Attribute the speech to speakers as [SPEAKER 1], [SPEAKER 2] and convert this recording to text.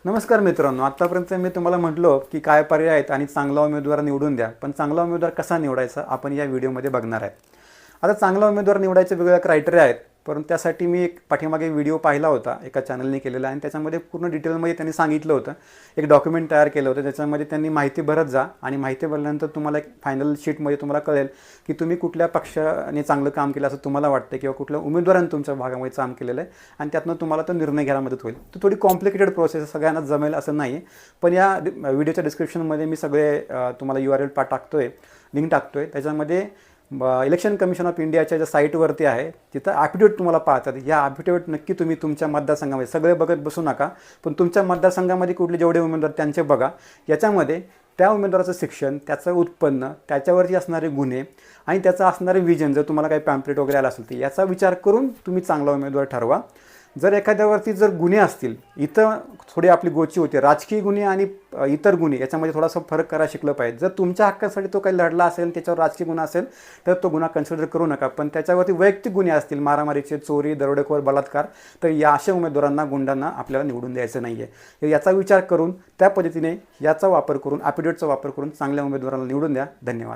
[SPEAKER 1] नमस्कार मित्रांनो, आत्तापर्यंत मी तुम्हाला म्हटलो की काय पर्याय आहेत आणि चांगला उमेदवार निवडून द्या. पण चांगला उमेदवार कसा निवडायचा आपण या व्हिडिओमध्ये बघणार आहे. आता चांगला उमेदवार निवडायचे वेगवेगळ्या क्रायटेरिया आहेत, परंतु त्यासाठी मी एक पाठीमागे व्हिडिओ पाहिला होता एका चॅनलने केलेला आणि त्याच्यामध्ये पूर्ण डिटेलमध्ये त्यांनी सांगितलं होतं. एक डॉक्युमेंट तयार केलं होतं, त्याच्यामध्ये त्यांनी माहिती भरत जा आणि माहिती भरल्यानंतर तुम्हाला एक फायनल शीटमध्ये तुम्हाला कळेल की तुम्ही कुठल्या पक्षाने चांगलं काम केलं असं तुम्हाला वाटतं किंवा कुठल्या उमेदवाराने तुमच्या भागामध्ये काम केलेलं आहे आणि त्यातनं तुम्हाला तो निर्णय घ्यायला मदत होईल. तर थोडी कॉम्प्लिकेटेड प्रोसेस सगळ्यांना जमेल असं नाही आहे, पण या व्हिडिओच्या डिस्क्रिप्शनमध्ये मी सगळे तुम्हाला URL टाकतोय, लिंक टाकतोय. त्याच्यामध्ये इलेक्शन कमिशन ऑफ इंडियाच्या ज्या साईटवरती आहे तिथं ॲफिडेविट तुम्हाला पाहतात. या ॲफिडेविट नक्की तुम्ही तुमच्या मतदारसंघामध्ये सगळे बघत बसू नका, पण तुमच्या मतदारसंघामध्ये कुठले जेवढे उमेदवार त्यांचे बघा. याच्यामध्ये त्या उमेदवाराचं शिक्षण, त्याचं उत्पन्न, त्याच्यावरती असणारे गुन्हे आणि त्याचं असणारे विजन, जर तुम्हाला काही पॅम्पलेट वगैरे आला असेल तर याचा विचार करून तुम्ही चांगला उमेदवार ठरवा. जर एखाद्यावरती जर गुन्हे असतील, इथं थोडी आपली गोची होते, राजकीय गुन्हे आणि इतर गुन्हे याच्यामध्ये थोडासा फरक करायला शिकलं पाहिजे. जर तुमच्या हक्कासाठी तो काही लढला असेल, त्याच्यावर राजकीय गुन्हा असेल तर तो गुन्हा कन्सिडर करू नका. पण त्याच्यावरती वैयक्तिक गुन्हे असतील, मारामारीचे, चोरी, दरोडेखोर, बलात्कार, तर या अशा उमेदवारांना, गुंडांना आपल्याला निवडून द्यायचं नाही आहे. याचा विचार करून त्या पद्धतीने याचा वापर करून, ॲफिडेविटचा वापर करून चांगल्या उमेदवारांना निवडून द्या. धन्यवाद.